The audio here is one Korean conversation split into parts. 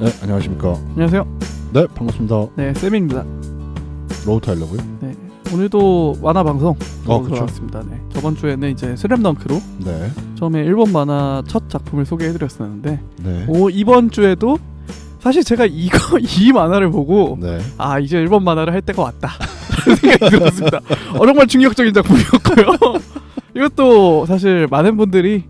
네, 안녕하십니까. 안녕하세요. 네, 반갑습니다. 네, 쌤입니다. 로우타일러고요. 네, 오늘도 만화 방송 그쵸. 돌아왔습니다. 네, 저번 주에는 이제 슬램덩크로 네, 처음에 일본 만화 첫 작품을 소개해드렸었는데, 네, 이번 주에도 사실 제가 이 만화를 보고 네. 아 이제 일본 만화를 할 때가 왔다 라는 생각이 들었습니다. 정말 충격적인 작품이었고요. 이것도 사실 많은 분들이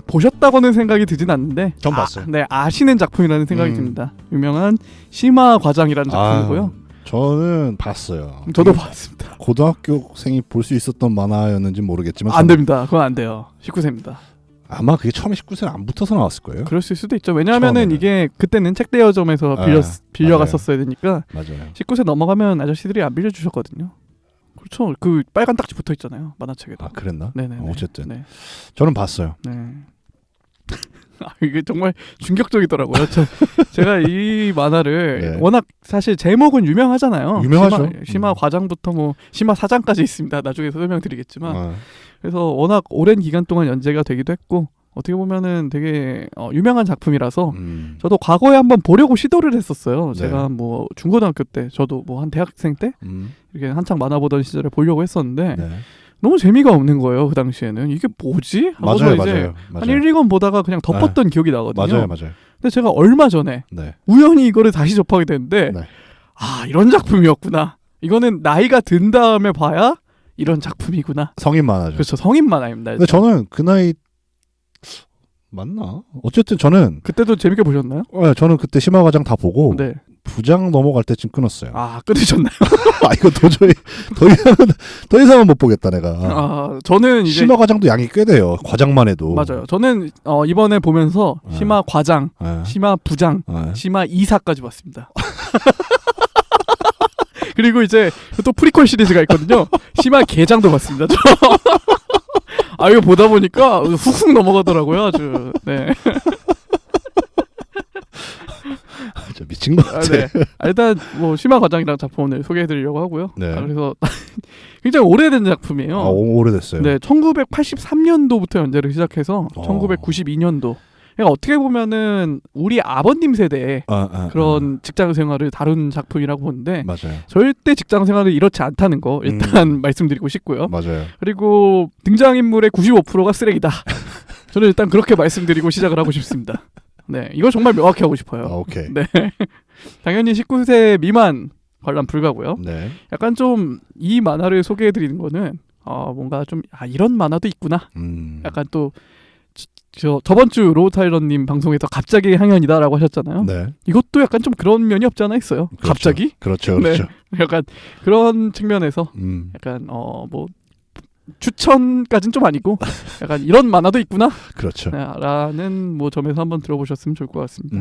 보셨다고는 생각이 드진 않는데 전 봤어요. 네, 아시는 작품이라는 생각이 듭니다. 유명한 시마 과장이라는 작품이고요. 저는 봤어요. 저도 봤습니다. 고등학교생이 볼 수 있었던 만화였는지 모르겠지만 안 됩니다. 그건 안 돼요. 19세입니다. 아마 그게 처음에 19세는 안 붙어서 나왔을 거예요. 그랬을 수도 있죠. 왜냐하면은 처음에는. 이게 그때는 책대여점에서 빌려갔었어야 되니까 맞아요. 19세 넘어가면 아저씨들이 안 빌려주셨거든요. 그렇죠. 그 빨간 딱지 붙어 있잖아요. 만화책에도. 아, 그랬나? 네네. 어쨌든 네. 저는 봤어요. 네. 이게 정말 충격적이더라고요. 제가 이 만화를 네. 워낙 사실 제목은 유명하잖아요. 유명하죠. 시마 과장부터 뭐 시마 사장까지 있습니다. 나중에 설명드리겠지만 그래서 워낙 오랜 기간 동안 연재가 되기도 했고 어떻게 보면은 되게 유명한 작품이라서 저도 과거에 한번 보려고 시도를 했었어요. 네. 제가 뭐 중고등학교 때 저도 뭐 한 대학생 때 이렇게 한창 만화 보던 시절에 보려고 했었는데 네. 너무 재미가 없는 거예요. 그 당시에는 이게 뭐지? 하고서 맞아요, 이제 맞아요. 한 1, 2권 보다가 그냥 덮었던 기억이 나거든요. 맞아요. 근데 제가 얼마 전에 네. 우연히 이거를 다시 접하게 됐는데 네. 아 이런 작품이었구나. 이거는 나이가 든 다음에 봐야 이런 작품이구나. 성인 만화죠. 그렇죠. 성인 만화입니다. 근데 저는 그 나이 맞나? 어쨌든 저는 그때도 재밌게 보셨나요? 저는 그때 심화과장 다 보고 네. 부장 넘어갈 때쯤 끊었어요. 아 끊으셨나요? 이거 도저히 더 이상은 못 보겠다 내가. 저는 이제 심화과장도 양이 꽤 돼요. 과장만 해도. 맞아요. 저는 이번에 보면서 심화 과장, 네. 심화 부장, 네. 심화 이사까지 봤습니다. 그리고 이제 또 프리퀄 시리즈가 있거든요. 심화 개장도 봤습니다. 이거 보다 보니까 훅훅 넘어가더라고요. 아주. 네. 진짜 미친 것 같아. 네. 일단 뭐 심화 과장이라는 작품을 소개해드리려고 하고요. 네. 그래서 굉장히 오래된 작품이에요. 오래됐어요. 네, 1983년도부터 연재를 시작해서 1992년도. 그러니까 어떻게 보면은 우리 아버님 세대의 그런 직장 생활을 다룬 작품이라고 보는데 맞아요. 절대 직장 생활은 이렇지 않다는 거 일단 말씀드리고 싶고요. 맞아요. 그리고 등장인물의 95%가 쓰레기다. 저는 일단 그렇게 말씀드리고 시작을 하고 싶습니다. 네, 이거 정말 명확히 하고 싶어요. 오케이. 네, 당연히 19세 미만 관람 불가고요. 네. 약간 좀 이 만화를 소개해드리는 거는 뭔가 좀 이런 만화도 있구나. 약간 또 저번 주 로우타일러님 방송에서 갑자기 향연이다라고 하셨잖아요. 네. 이것도 약간 좀 그런 면이 없지 않아 있어요. 그렇죠. 갑자기? 그렇죠. 네. 약간 그런 측면에서 약간 뭐 추천까지는 좀 아니고 약간 이런 만화도 있구나. 그렇죠. 라는 뭐 점에서 한번 들어보셨으면 좋을 것 같습니다.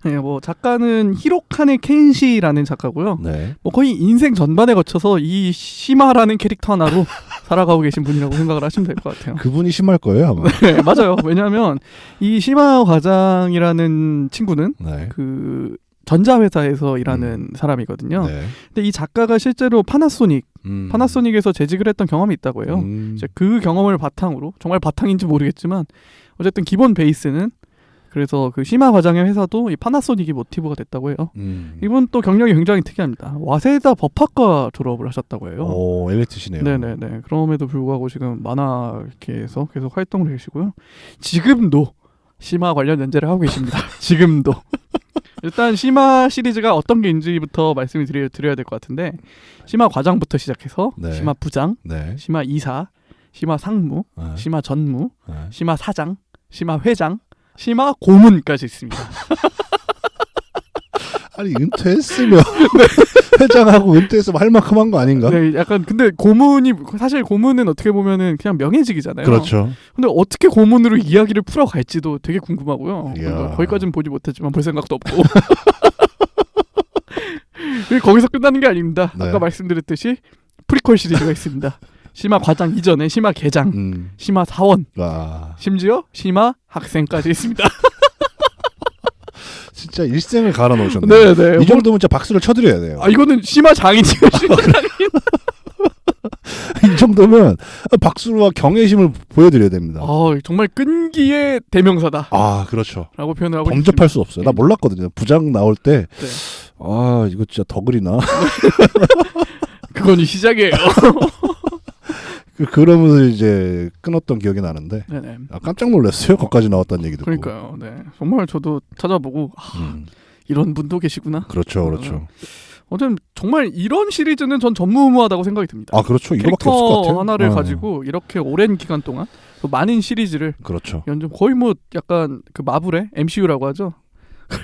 네, 뭐 작가는 히로카네 켄시라는 작가고요. 네. 뭐 거의 인생 전반에 거쳐서 이 시마라는 캐릭터 하나로 살아가고 계신 분이라고 생각을 하시면 될 것 같아요. 그분이 심할 거예요, 아마. 네, 맞아요. 왜냐하면 이 시마 과장이라는 친구는 네. 그 전자회사에서 일하는 사람이거든요. 네. 근데 이 작가가 실제로 파나소닉에서 재직을 했던 경험이 있다고 해요. 이제 그 경험을 바탕으로 정말 바탕인지 모르겠지만 어쨌든 기본 베이스는 그래서 그 시마 과장의 회사도 이 파나소닉이 모티브가 됐다고 해요. 이분 또 경력이 굉장히 특이합니다. 와세다 법학과 졸업을 하셨다고 해요. 오, 엘리트시네요. 네네네. 그럼에도 불구하고 지금 만화계에서 계속 활동을 계시고요. 지금도 시마 관련 연재를 하고 계십니다. 지금도. 일단 시마 시리즈가 어떤 게인지부터 말씀을 드려야 될 것 같은데 시마 과장부터 시작해서 네. 시마 부장, 네. 시마 이사, 시마 상무, 네. 시마 전무, 네. 시마 사장, 시마 회장, 시마 고문까지 있습니다. 아니 은퇴했으면 회장하고 은퇴했으면 할 만큼 한 거 아닌가? 네, 약간 근데 사실 고문은 어떻게 보면은 그냥 명예직이잖아요. 그렇죠. 근데 어떻게 고문으로 이야기를 풀어갈지도 되게 궁금하고요. 이야. 거기까지는 보지 못했지만 볼 생각도 없고. 거기서 끝나는 게 아닙니다. 네. 아까 말씀드렸듯이 프리퀄 시리즈가 있습니다. 시마 과장 이전에 시마 계장, 시마 사원, 심지어 시마 학생까지 있습니다. 진짜 일생을 갈아 넣으셨네. 네네. 이 정도면 진짜 박수를 쳐드려야 돼요. 이거는 시마 장인이에요. 시마 장인. 이 정도면 박수와 경외심을 보여드려야 됩니다. 정말 끈기의 대명사다. 아, 그렇죠. 라고 표현을 하고 범접할 수 없어요. 나 몰랐거든요. 부장 나올 때, 네. 이거 진짜 더 그리나? 그건 시작이에요. 그러면서 이제 끊었던 기억이 나는데, 네네. 깜짝 놀랐어요. 거기까지 나왔다는 얘기 듣고. 그러니까요. 네. 정말 저도 찾아보고 이런 분도 계시구나. 그렇죠, 그렇죠. 어쨌든 정말 이런 시리즈는 전 전무후무하다고 생각이 듭니다. 아, 그렇죠. 이거밖에 없을 것 캐릭터 같아요. 하나를 가지고 이렇게 오랜 기간 동안 또 많은 시리즈를 그렇죠. 연중 거의 뭐 약간 그 마블의 MCU라고 하죠.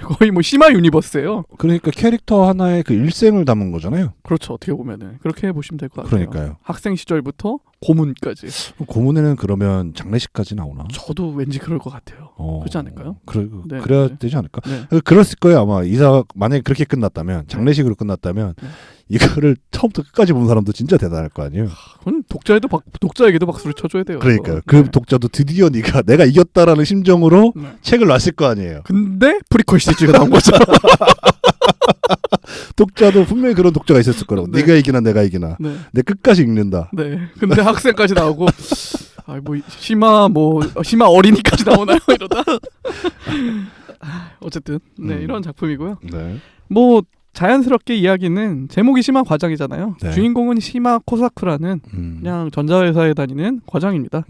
거의 뭐 시마 유니버스예요. 그러니까 캐릭터 하나의 그 일생을 담은 거잖아요. 그렇죠. 어떻게 보면은 그렇게 보시면 될 것 같아요. 그러니까요. 학생 시절부터 고문까지. 고문에는 그러면 장례식까지 나오나? 저도 왠지 그럴 것 같아요. 그렇지 않을까요? 그래야 네. 되지 않을까? 네. 그랬을 거예요. 아마 이사 만약에 그렇게 끝났다면, 장례식으로 끝났다면 이거를 처음부터 끝까지 본 사람도 진짜 대단할 거 아니에요. 그건 독자에게도 박수를 쳐줘야 돼요. 그러니까요. 그 독자도 드디어 내가 이겼다라는 심정으로 책을 놨을 거 아니에요. 근데 프리퀄 시리즈가 나온 거죠. 독자도 분명히 그런 독자가 있었을 거라고. 네가 이기나 내가 이기나. 내 끝까지 읽는다. 네. 근데 학생까지 나오고 심화 어린이까지 나오나요? 이러다. 어쨌든 이런 작품이고요. 네. 뭐 자연스럽게 이야기는 제목이 심화 과장이잖아요. 네. 주인공은 시마 코사쿠라는 그냥 전자회사에 다니는 과장입니다.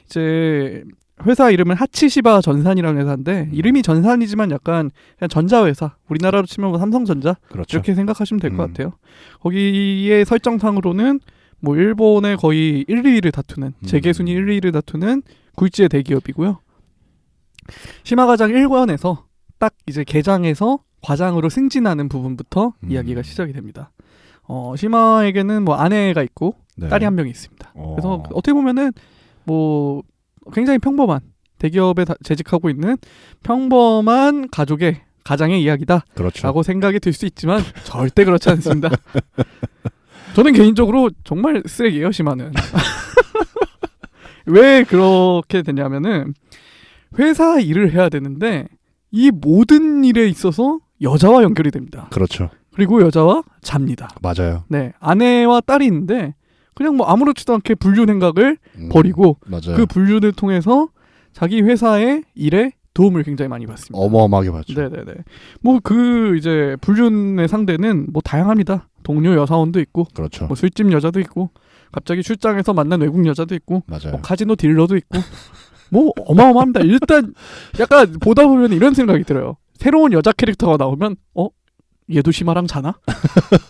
이제 회사 이름은 하치시바 전산이라는 회사인데 이름이 전산이지만 약간 그냥 전자회사, 우리나라로 치면 뭐 삼성전자 그렇죠. 이렇게 생각하시면 될 것 같아요. 거기에 설정상으로는 뭐 일본의 거의 1, 2위를 다투는 재계 순위 1, 2위를 다투는 굴지의 대기업이고요. 시마 과장 1권에서 딱 이제 개장에서 과장으로 승진하는 부분부터 이야기가 시작이 됩니다. 시마에게는 뭐 아내가 있고 딸이 한 명이 있습니다. 그래서 어떻게 보면은 뭐 굉장히 평범한 대기업에 재직하고 있는 평범한 가장의 이야기다. 그렇죠. 라고 생각이 들 수 있지만 절대 그렇지 않습니다. 저는 개인적으로 정말 쓰레기예요, 시마는. 왜 그렇게 되냐면은 회사 일을 해야 되는데 이 모든 일에 있어서 여자와 연결이 됩니다. 그렇죠. 그리고 여자와 잡니다. 맞아요. 네, 아내와 딸이 있는데 그냥 뭐 아무렇지도 않게 불륜 생각을 버리고 맞아요. 그 불륜을 통해서 자기 회사의 일에 도움을 굉장히 많이 받습니다. 어마어마하게 받죠. 네네네. 뭐 그 이제 불륜의 상대는 뭐 다양합니다. 동료 여사원도 있고, 그렇죠. 뭐 술집 여자도 있고, 갑자기 출장에서 만난 외국 여자도 있고, 맞아요. 뭐 카지노 딜러도 있고, 뭐 어마어마합니다. 일단 약간 보다 보면 이런 생각이 들어요. 새로운 여자 캐릭터가 나오면 얘도 시마랑 자나?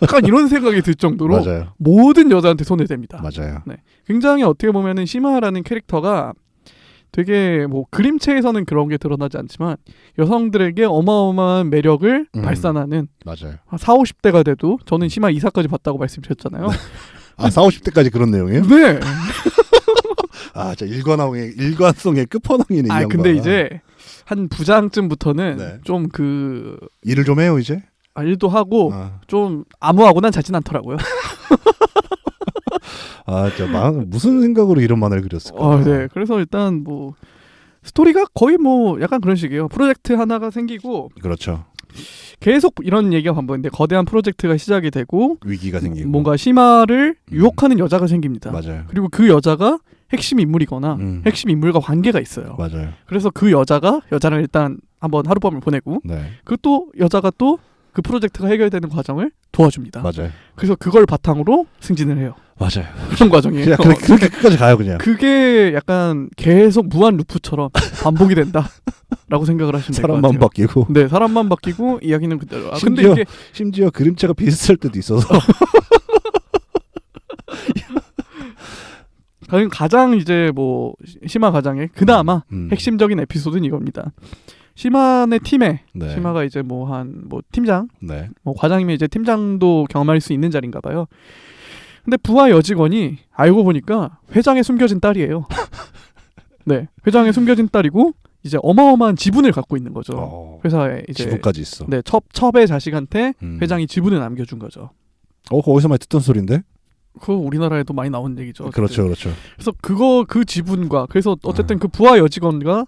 약간 이런 생각이 들 정도로 맞아요. 모든 여자한테 손을 댑니다. 맞아요. 네. 굉장히 어떻게 보면은 시마라는 캐릭터가 되게 뭐 그림체에서는 그런 게 드러나지 않지만 여성들에게 어마어마한 매력을 발산하는 맞아요. 한 40, 50대가 돼도 저는 시마 이사까지 봤다고 말씀드렸잖아요. 아, 40, 50대까지 그런 내용이에요? 네. 아, 진짜 일관성의 끝판왕이네. 이 양반. 근데 이제 한 부장쯤부터는 네. 좀 일을 좀 해요 이제? 일도 하고 좀 아무하고난 자진 않더라고요. 진짜 무슨 생각으로 이런 만화를 그렸을까? 네. 그래서 일단 뭐 스토리가 거의 뭐 약간 그런 식이에요. 프로젝트 하나가 생기고 그렇죠. 계속 이런 얘기가 반복인데 거대한 프로젝트가 시작이 되고 위기가 생기고 뭔가 시마를 유혹하는 여자가 생깁니다. 맞아요. 그리고 그 여자가 핵심 인물이거나 핵심 인물과 관계가 있어요. 맞아요. 그래서 그 여자를 일단 한번 하룻밤을 보내고 그 또 여자가 또 그 프로젝트가 해결되는 과정을 도와줍니다. 맞아요. 그래서 그걸 바탕으로 승진을 해요. 맞아요. 그런 과정이에요. 그냥 그렇게 끝까지 가요 그냥. 그게 약간 계속 무한 루프처럼 반복이 된다라고 생각을 하시면 될 것 같아요. 사람만 바뀌고. 네, 사람만 바뀌고 이야기는 그대로. 심지어 그림체가 비슷할 때도 있어서. 가장 이제 뭐 시마 가장의 그나마 핵심적인 에피소드는 이겁니다. 시마네 팀에 시마가 이제 뭐 팀장, 뭐 과장이면 이제 팀장도 경험할 수 있는 자리인가 봐요. 근데 부하 여직원이 알고 보니까 회장의 숨겨진 딸이에요. 네, 회장의 숨겨진 딸이고 이제 어마어마한 지분을 갖고 있는 거죠. 회사에 이제 지분까지 있어. 네, 첩의 자식한테 회장이 지분을 남겨준 거죠. 거기서 많이 듣던 소리인데? 그거 우리나라에도 많이 나온 얘기죠. 그렇죠, 그렇죠. 그래서 그 지분과 그래서 어쨌든 그 부하 여직원과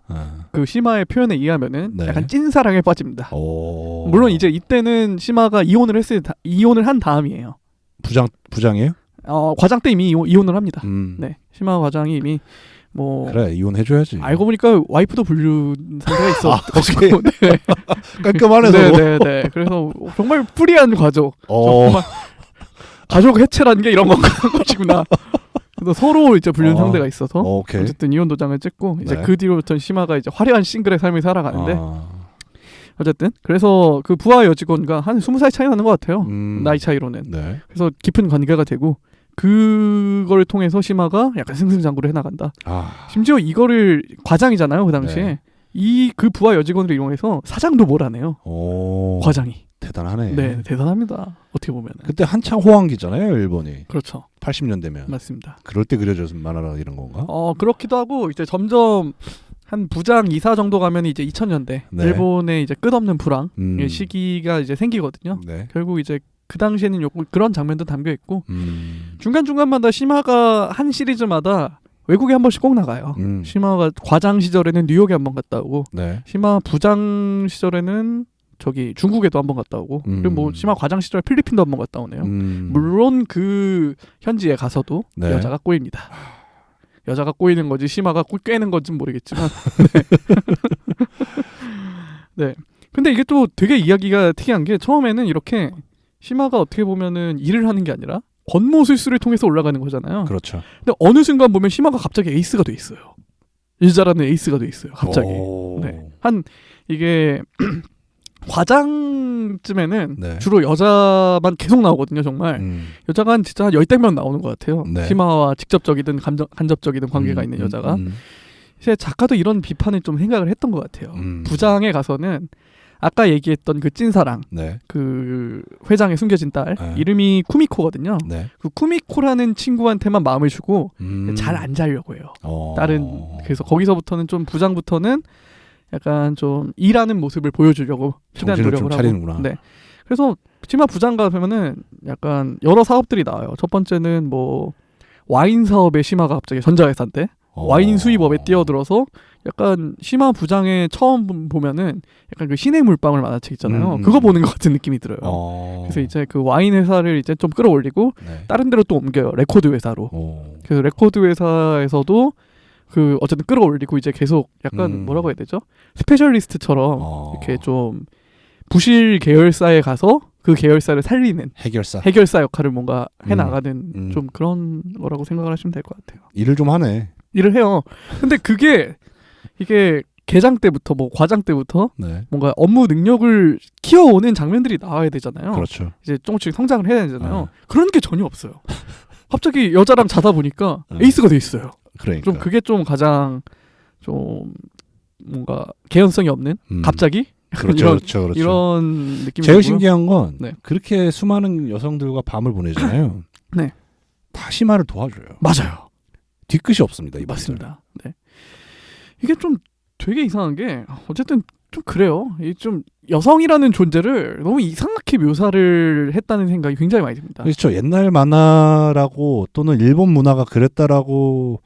그 시마의 표현에 의하면은 약간 찐사랑에 빠집니다. 물론 이제 이때는 시마가 이혼을 한 다음이에요. 부장이에요? 과장 때 이미 이혼을 합니다. 네. 네, 시마 과장이 이미 뭐 그래 이혼해줘야지. 알고 보니까 와이프도 불륜 상태가 있었고 네. 깔끔하네 서로. 네네네. 그래서 정말 프리한 가족. 정말 가족 해체라는 게 이런 것이구나. 그래서 서로 이제 불륜 상대가 있어서 오케이. 어쨌든 이혼 도장을 찍고 이제 네. 그 뒤로부터는 시마가 이제 화려한 싱글의 삶을 살아가는데 어쨌든 그래서 그 부하 여직원과 한 20살 차이 나는 것 같아요. 나이 차이로는. 네. 그래서 깊은 관계가 되고 그걸 통해서 시마가 약간 승승장구를 해나간다. 심지어 이거를 과장이잖아요 그 당시에. 네. 그 부하 여직원을 이용해서 사장도 몰아내요. 과장이. 대단하네. 네, 대단합니다. 어떻게 보면. 그때 한창 호황기잖아요, 일본이. 그렇죠. 80년대면. 맞습니다. 그럴 때 그려진 만화라 이런 건가? 그렇기도 하고 이제 점점 한 부장 이사 정도 가면 이제 2000년대 네. 일본의 이제 끝없는 불황 시기가 이제 생기거든요. 네. 결국 이제 그 당시에는 그런 장면도 담겨 있고 중간 중간마다 시마가 한 시리즈마다 외국에 한 번씩 꼭 나가요. 시마가 과장 시절에는 뉴욕에 한 번 갔다 오고, 네. 시마 부장 시절에는 저기 중국에도 한 번 갔다 오고, 그리고 뭐 시마 과장 시절 필리핀도 한 번 갔다 오네요. 물론 그 현지에 가서도 네. 여자가 꼬입니다. 여자가 꼬이는 건지 시마가 꿰는 건지 모르겠지만. 네. 네. 근데 이게 또 되게 이야기가 특이한 게 처음에는 이렇게 시마가 어떻게 보면은 일을 하는 게 아니라 권모술수를 통해서 올라가는 거잖아요. 그렇죠. 근데 어느 순간 보면 시마가 갑자기 에이스가 돼 있어요. 일 잘하는 에이스가 돼 있어요. 갑자기. 네. 한 이게 과장쯤에는 네. 주로 여자만 계속 나오거든요. 정말 여자가 진짜 한 10명 나오는 것 같아요. 네. 시마와 직접적이든 간접적이든 관계가 있는 여자가. 이제 작가도 이런 비판을 좀 생각을 했던 것 같아요. 부장에 가서는 아까 얘기했던 그 찐사랑, 네. 그 회장의 숨겨진 딸 네. 이름이 쿠미코거든요. 네. 그 쿠미코라는 친구한테만 마음을 주고 잘 안 자려고 해요. 딸은 그래서 거기서부터는 좀 부장부터는 약간 좀 일하는 모습을 보여주려고 최대한 정신을 노력을 좀 하고. 차리는구나. 네. 그래서 치마 부장가 보면은 약간 여러 사업들이 나와요. 첫 번째는 뭐 와인 사업에 시마가 갑자기 전자회사인데 와인 수입업에 뛰어들어서 약간 시마 부장의 처음 보면은 약간 그 신의 물방울 만화책 있잖아요. 그거 보는 것 같은 느낌이 들어요. 그래서 이제 그 와인 회사를 이제 좀 끌어올리고 네. 다른 데로 또 옮겨요. 레코드 회사로. 그래서 레코드 회사에서도 그 어쨌든 끌어올리고 이제 계속 약간 뭐라고 해야 되죠? 스페셜리스트처럼 이렇게 좀 부실 계열사에 가서 그 계열사를 살리는 해결사 역할을 뭔가 해나가는 좀 그런 거라고 생각을 하시면 될 것 같아요. 일을 좀 하네. 일을 해요. 근데 이게 계장 때부터 뭐 과장 때부터 네. 뭔가 업무 능력을 키워오는 장면들이 나와야 되잖아요. 그렇죠. 이제 조금씩 성장을 해야 되잖아요. 그런 게 전혀 없어요. 갑자기 여자랑 자다 보니까 에이스가 돼 있어요. 그러니까. 좀 그게 좀 가장 좀 뭔가 개연성이 없는 갑자기 그렇죠. 이런 느낌이 제일 들고요. 신기한 건 네. 그렇게 수많은 여성들과 밤을 보내잖아요. 네. 다 시마를 도와줘요. 맞아요. 뒤끝이 없습니다. 이 맞습니다. 네. 이게 좀 되게 이상한 게 어쨌든 좀 그래요. 이 좀 여성이라는 존재를 너무 이상하게 묘사를 했다는 생각이 굉장히 많이 듭니다. 그렇죠. 옛날 만화라고 또는 일본 문화가 그랬다라고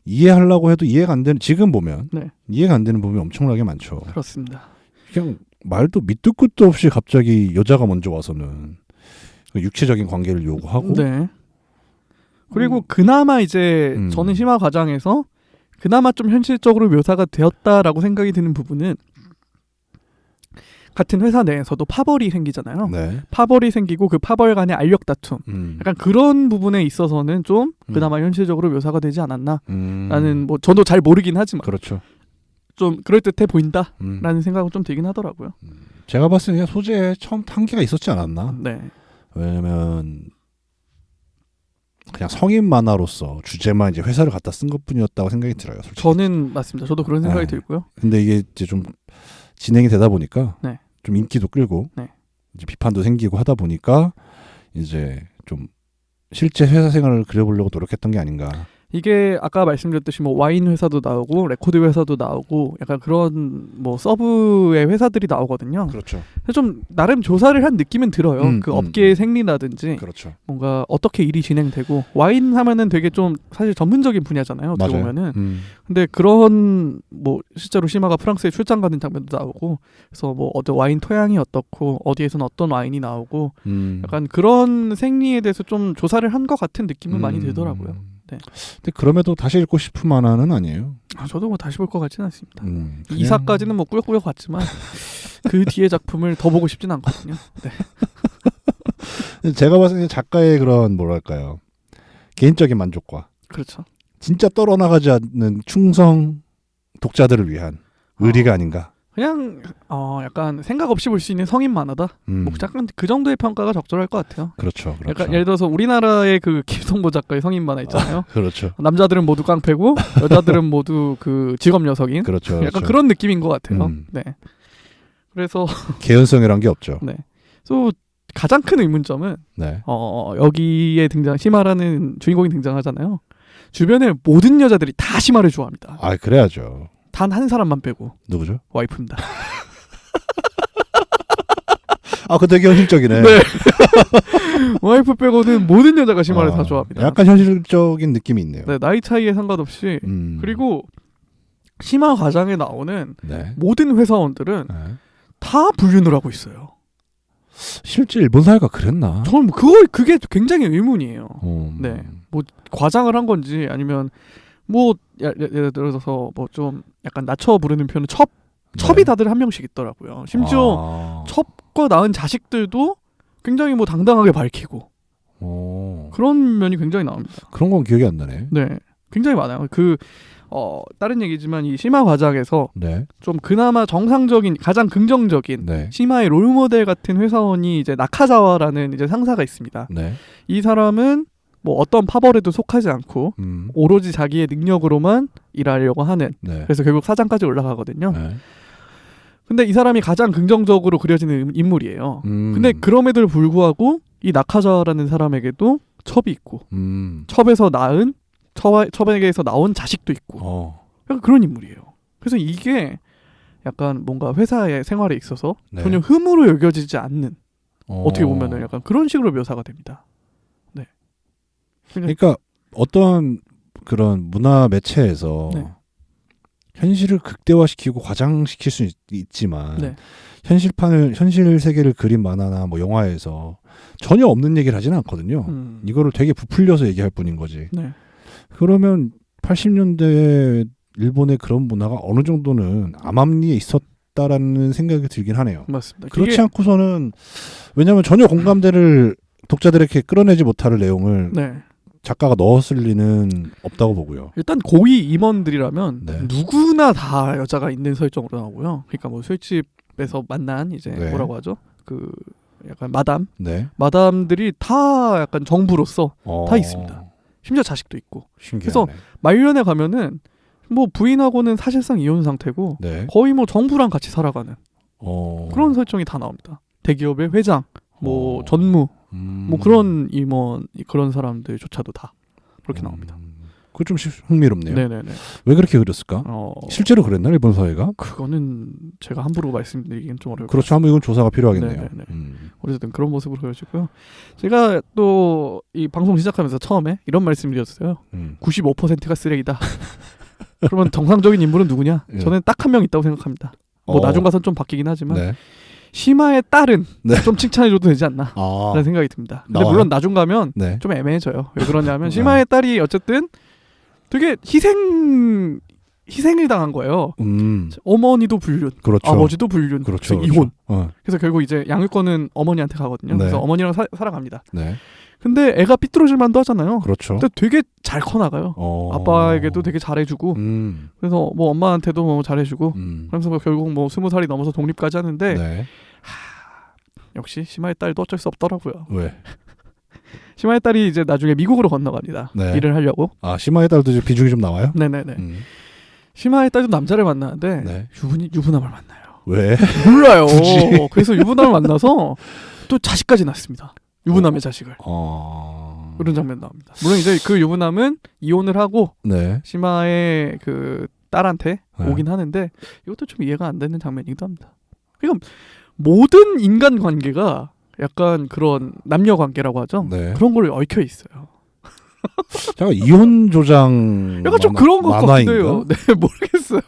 이해하려고 해도 이해가 안 되는 지금 보면 네. 이해가 안 되는 부분이 엄청나게 많죠. 그렇습니다. 그냥 말도 밑도 끝도 없이 갑자기 여자가 먼저 와서는 그 육체적인 관계를 요구하고 네. 그리고 그나마 이제 저는 심화 과정에서 그나마 좀 현실적으로 묘사가 되었다라고 생각이 드는 부분은 같은 회사 내에서도 파벌이 생기잖아요. 네. 파벌이 생기고 그 파벌 간의 알력 다툼 약간 그런 부분에 있어서는 좀 그나마 현실적으로 묘사가 되지 않았나 라는 뭐 저도 잘 모르긴 하지만 그렇죠. 좀 그럴듯해 보인다라는 생각은 좀 들긴 하더라고요. 제가 봤을 때 그냥 소재에 처음 한계가 있었지 않았나. 네. 왜냐면 그냥 성인 만화로서 주제만 이제 회사를 갖다 쓴 것뿐이었다고 생각이 들어요. 솔직히. 저는 맞습니다. 저도 그런 생각이 네. 들고요. 근데 이게 이제 좀 진행이 되다 보니까 네. 좀 인기도 끌고 네. 이제 비판도 생기고 하다 보니까 이제 좀 실제 회사 생활을 그려보려고 노력했던 게 아닌가. 이게 아까 말씀드렸듯이 뭐 와인 회사도 나오고 레코드 회사도 나오고 약간 그런 뭐 서브의 회사들이 나오거든요. 그렇죠. 그래서 좀 나름 조사를 한 느낌은 들어요. 그 업계의 생리라든지 그렇죠. 뭔가 어떻게 일이 진행되고 와인 하면은 되게 좀 사실 전문적인 분야잖아요. 어떻게 맞아요. 보면은. 근데 그런 뭐 실제로 시마가 프랑스에 출장 가는 장면도 나오고 그래서 뭐 어떤 와인 토양이 어떻고 어디에서는 어떤 와인이 나오고 약간 그런 생리에 대해서 좀 조사를 한 것 같은 느낌은 많이 들더라고요. 네. 근데 그럼에도 다시 읽고 싶은 만화는 아니에요. 저도 뭐 다시 볼 것 같지는 않습니다. 그냥... 2사까지는 뭐 꾸역꾸역 봤지만 그 뒤에 작품을 더 보고 싶진 않거든요. 네. 제가 봤을 때 작가의 그런 뭐랄까요 개인적인 만족과 그렇죠. 진짜 떨어나가지 않는 충성 독자들을 위한 의리가 아닌가. 그냥 약간 생각 없이 볼 수 있는 성인 만화다. 뭐 약간 그 정도의 평가가 적절할 것 같아요. 그렇죠. 약간 예를 들어서 우리나라의 그 김성보 작가의 성인 만화 있잖아요. 그렇죠. 남자들은 모두 깡패고 여자들은 모두 그 직업 녀석인. 그렇죠. 약간 그런 느낌인 것 같아요. 네. 그래서 개연성이란 게 없죠. 네. 또 가장 큰 의문점은 네. 여기에 시마라는 주인공이 등장하잖아요. 주변의 모든 여자들이 다 시마를 좋아합니다. 아, 그래야죠. 단 한 사람만 빼고. 누구죠? 와이프입니다. 아, 그 되게 현실적이네. 네. 와이프 빼고는 모든 여자가 시마를 다 좋아합니다. 약간 현실적인 느낌이 있네요. 네, 나이 차이에 상관없이. 그리고 시마 과장에 나오는 모든 회사원들은 다 불륜을 하고 있어요. 실제 일본 사회가 그랬나? 저는 그게 굉장히 의문이에요. 네, 뭐 과장을 한 건지 아니면 뭐 예를 들어서 뭐 좀 약간 낮춰 부르는 표현은 첩이 다들 한 명씩 있더라고요. 심지어 첩과 낳은 자식들도 굉장히 뭐 당당하게 밝히고 그런 면이 굉장히 나옵니다. 그런 건 기억이 안 나네. 네, 굉장히 많아요. 다른 얘기지만 이 시마 과장에서 좀 그나마 정상적인 가장 긍정적인 시마의 롤모델 같은 회사원이 이제 나카자와라는 이제 상사가 있습니다. 이 사람은 뭐 어떤 파벌에도 속하지 않고 오로지 자기의 능력으로만 일하려고 하는 그래서 결국 사장까지 올라가거든요. 근데 이 사람이 가장 긍정적으로 그려지는 인물이에요. 근데 그럼에도 불구하고 이 나카자와라는 사람에게도 첩이 있고 첩에게서 나온 자식도 있고 약간 그런 인물이에요. 그래서 이게 약간 뭔가 회사의 생활에 있어서 전혀 흠으로 여겨지지 않는 어떻게 보면은 약간 그런 식으로 묘사가 됩니다. 네. 그러니까 어떤 그런 문화 매체에서 현실을 극대화시키고 과장시킬 수 있지만 현실 세계를 그린 만화나 뭐 영화에서 전혀 없는 얘기를 하지는 않거든요. 이거를 되게 부풀려서 얘기할 뿐인 거지. 그러면 80년대에 일본의 그런 문화가 어느 정도는 암암리에 있었다라는 생각이 들긴 하네요. 맞습니다. 그렇지 않고서는 왜냐하면 전혀 공감대를 독자들에게 끌어내지 못할 내용을 작가가 넣었을 리는 없다고 보고요. 일단 고위 임원들이라면 누구나 다 여자가 있는 설정으로 나오고요. 그러니까 뭐 술집에서 만난 이제 뭐라고 하죠? 그 약간 마담들이 다 약간 정부로서 다 있습니다. 심지어 자식도 있고. 신기하네. 그래서 말년에 가면은 뭐 부인하고는 사실상 이혼 상태고 거의 뭐 정부랑 같이 살아가는 그런 설정이 다 나옵니다. 대기업의 회장, 뭐 전무, 뭐 그런 임원 그런 사람들조차도 다 그렇게 나옵니다. 그거 좀 흥미롭네요. 네네네. 왜 그렇게 그렸을까? 실제로 그랬나 일본 사회가? 그거는 제가 함부로 말씀드리기는 좀 어려울 그렇죠. 한번 이건 조사가 필요하겠네요. 어쨌든 그런 모습으로 보여지고요. 제가 또 이 방송 시작하면서 처음에 이런 말씀드렸어요. 95%가 쓰레기다. 그러면 정상적인 인물은 누구냐? 저는 딱 한 명 있다고 생각합니다. 뭐 나중 가서는 좀 바뀌긴 하지만 시마의 딸은 좀 칭찬해줘도 되지 않나 라는 생각이 듭니다. 근데 물론 나중 가면 좀 애매해져요. 왜 그러냐면 시마의 딸이 어쨌든 되게 희생을 당한 거예요. 어머니도 불륜, 아버지도 불륜, 그래서 이혼. 그래서 결국 이제 양육권은 어머니한테 가거든요. 그래서 어머니랑 살아갑니다. 근데 애가 삐뚤어질 만도 하잖아요. 근데 되게 잘 커나가요. 아빠에게도 되게 잘해주고, 그래서 뭐 엄마한테도 뭐 잘해주고, 그러면서 뭐 결국 뭐 20살이 넘어서 독립까지 하는데, 역시 시마의 딸도 어쩔 수 없더라고요. 왜? 시마의 딸이 이제 나중에 미국으로 건너갑니다. 일을 하려고. 아, 시마의 딸도 이제 비중이 좀 나와요? 네네네. 시마의 딸도 남자를 만나는데 유부남을 만나요. 왜? 몰라요. 그래서 유부남을 만나서 또 자식까지 낳습니다. 유부남의 자식을. 그런 장면 나옵니다. 물론 이제 그 유부남은 이혼을 하고 네. 시마의 그 딸한테 네. 오긴 하는데 이것도 좀 이해가 안 되는 장면이기도 합니다. 그러니까 모든 인간 관계가 약간 그런 남녀 관계라고 하죠. 네. 그런 걸 얽혀 있어요. 약간 이혼 조장 약간 좀 그런 것 만화인가? 같기도 해요. 네, 모르겠어요.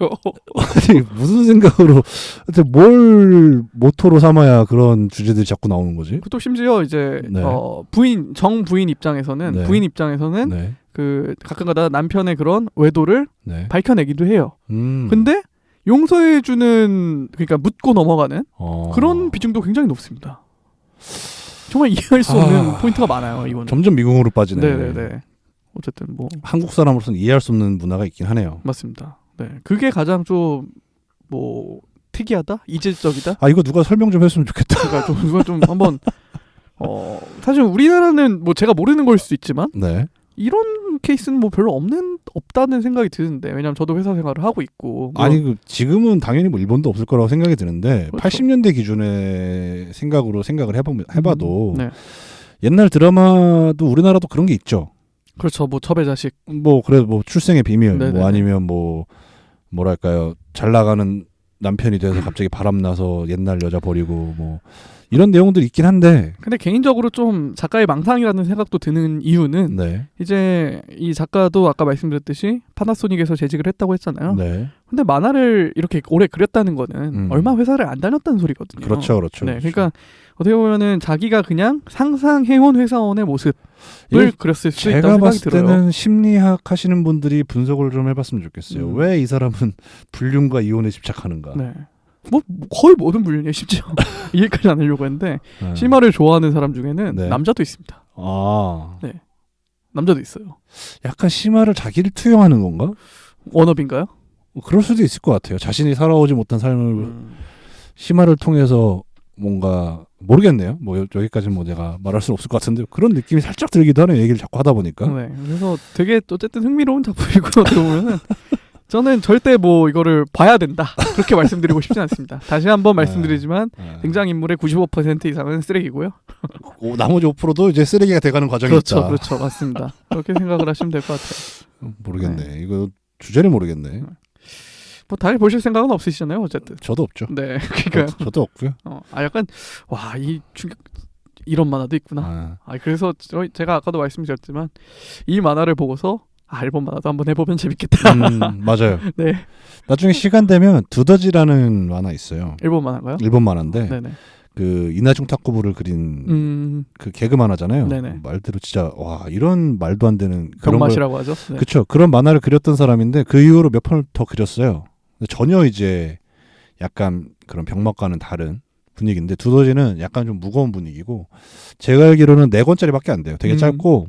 아니 무슨 생각으로 뭘 모토로 삼아야 그런 주제들이 자꾸 나오는 거지? 또 심지어 이제 네. 부인 정 부인 입장에서는 네. 부인 입장에서는 네. 그 가끔가다 남편의 그런 외도를 네. 밝혀내기도 해요. 음. 근데 용서해주는 그러니까 묻고 넘어가는 어. 그런 비중도 굉장히 높습니다. 정말 이해할 수 없는 포인트가 많아요. 이거는. 점점 미궁으로 빠지네. 네네네. 어쨌든 뭐 한국 사람으로서는 이해할 수 없는 문화가 있긴 하네요. 맞습니다. 네, 그게 가장 좀 뭐 특이하다, 이질적이다. 아 이거 누가 설명 좀 했으면 좋겠다. 그러니까 좀 누가 좀 한번 사실 우리나라는 뭐 제가 모르는 걸 수도 있지만 네. 이런 케이스는 뭐 별로 없다는 생각이 드는데 왜냐면 저도 회사 생활을 하고 있고 아니 그 지금은 당연히 뭐 일본도 없을 거라고 생각이 드는데 그렇죠. 80년대 기준의 생각을 해봐도 네. 옛날 드라마도 우리나라도 그런 게 있죠. 그렇죠. 뭐 첩의 자식. 뭐 그래 뭐 출생의 비밀 네네네. 뭐 아니면 뭐 뭐랄까요 잘 나가는 남편이 돼서 갑자기 바람 나서 옛날 여자 버리고 뭐 이런 내용들이 있긴 한데 근데 개인적으로 좀 작가의 망상이라는 생각도 드는 이유는 네. 이제 이 작가도 아까 말씀드렸듯이 파나소닉에서 재직을 했다고 했잖아요. 네. 근데 만화를 이렇게 오래 그렸다는 거는 얼마 회사를 안 다녔다는 소리거든요. 그렇죠. 그렇죠. 네, 그러니까 어떻게 보면은 자기가 그냥 상상해온 회사원의 모습을 그렸을 수 있다고 제가 생각이 봤을 들어요. 때는 심리학 하시는 분들이 분석을 좀 해봤으면 좋겠어요. 왜 이 사람은 불륜과 이혼에 집착하는가. 네. 뭐 거의 모든 불륜이에요. 심지어 이해까지 안 하려고 했는데 네. 심화를 좋아하는 사람 중에는 네. 남자도 있습니다. 아, 네, 남자도 있어요. 약간 심화를 자기를 투영하는 건가? 원업인가요? 그럴 수도 있을 것 같아요. 자신이 살아오지 못한 삶을 심화를 통해서 뭔가 모르겠네요. 뭐 여기까지는 뭐 제가 말할 수는 없을 것 같은데 그런 느낌이 살짝 들기도 하네요. 얘기를 자꾸 하다 보니까. 네, 그래서 되게 어쨌든 흥미로운 작품이고 어떻게 보면은 저는 절대 뭐 이거를 봐야 된다 그렇게 말씀드리고 싶진 않습니다. 다시 한번 말씀드리지만 등장인물의 95% 이상은 쓰레기고요. 나머지 5%도 이제 쓰레기가 돼가는 과정이 그렇죠, 있다. 그렇죠, 맞습니다. 그렇게 생각을 하시면 될 것 같아요. 모르겠네. 이거 주제를 모르겠네. 뭐 다시 보실 생각은 없으시잖아요, 어쨌든. 저도 없죠. 네, 그러니까 저도 없고요. 약간 와 이 충격 이런 만화도 있구나. 그래서 제가 아까도 말씀드렸지만 이 만화를 보고서 일본 만화도 한번 해보면 재밌겠다. 맞아요. 네. 나중에 시간 되면 두더지라는 만화 있어요. 일본 만화가요? 일본 만화인데 네네. 그 이나중 탁구부를 그린 그 개그 만화잖아요. 네네. 말대로 진짜 와 이런 말도 안 되는 그런 병맛이라고 하죠. 네. 그렇죠. 그런 만화를 그렸던 사람인데 그 이후로 몇 편을 더 그렸어요. 근데 전혀 이제 약간 그런 병맛과는 다른 분위기인데 두더지는 약간 좀 무거운 분위기고 제가 알기로는 4권짜리밖에 안 돼요. 되게 짧고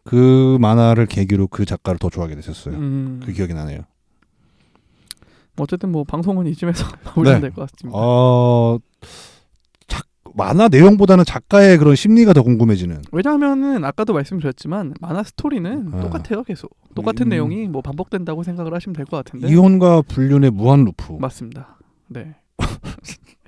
그 만화를 계기로 그 작가를 더 좋아하게 됐었어요. 그 기억이 나네요. 어쨌든 뭐 방송은 이쯤에서 마무리하면 될 것 같습니다. 만화 내용보다는 작가의 그런 심리가 더 궁금해지는. 왜냐하면은 아까도 말씀드렸지만 만화 스토리는 똑같아요. 계속 똑같은 내용이 뭐 반복된다고 생각을 하시면 될 것 같은데. 이혼과 불륜의 무한 루프. 맞습니다. 네.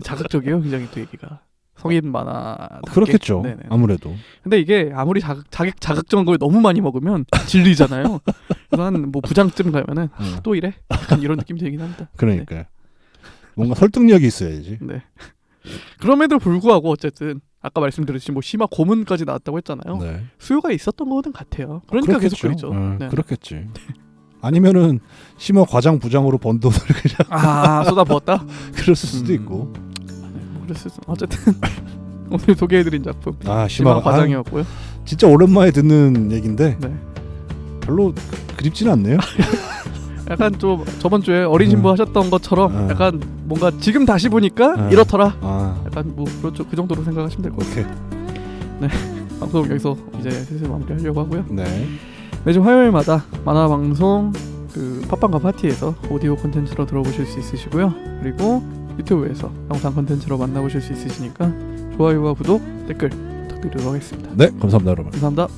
자극적이에요, 굉장히 또 얘기가. 성인 만화. 그렇겠죠. 네네. 아무래도. 근데 이게 아무리 자극적인 걸 너무 많이 먹으면 질리잖아요. 그래서 한 뭐 부장쯤 가면은 또 이래? 약간 이런 느낌 들긴 합니다. 그러니까요. 네. 뭔가 설득력이 있어야지. 네. 그럼에도 불구하고 어쨌든 아까 말씀드렸듯이 뭐 심화 고문까지 나왔다고 했잖아요. 네. 수요가 있었던 거는 같아요. 그러니까 그렇겠죠. 계속 그리죠. 네. 그렇겠지. 아니면은 심화 과장 부장으로 번 돈을 그냥 쏟아부었다? 그랬을 수도 있고. 어쨌든 오늘 소개해드린 작품 심화 과장이었고요. 진짜 오랜만에 듣는 얘기인데 네. 별로 그립지는 않네요. 약간 좀 저번 주에 어린 신부 하셨던 것처럼 약간 뭔가 지금 다시 보니까 이렇더라. 약간 뭐 그렇죠. 그 정도로 생각하시면 될 것 같아요. 네, 방송 여기서 이제 슬슬 마무리하려고 하고요. 네. 매주 화요일마다 만화 방송 그 팟빵과 파티에서 오디오 콘텐츠로 들어보실 수 있으시고요. 그리고 유튜브에서 영상 콘텐츠로 만나보실 수 있으시니까 좋아요와 구독, 댓글 부탁드리도록 하겠습니다. 네, 감사합니다, 여러분. 감사합니다.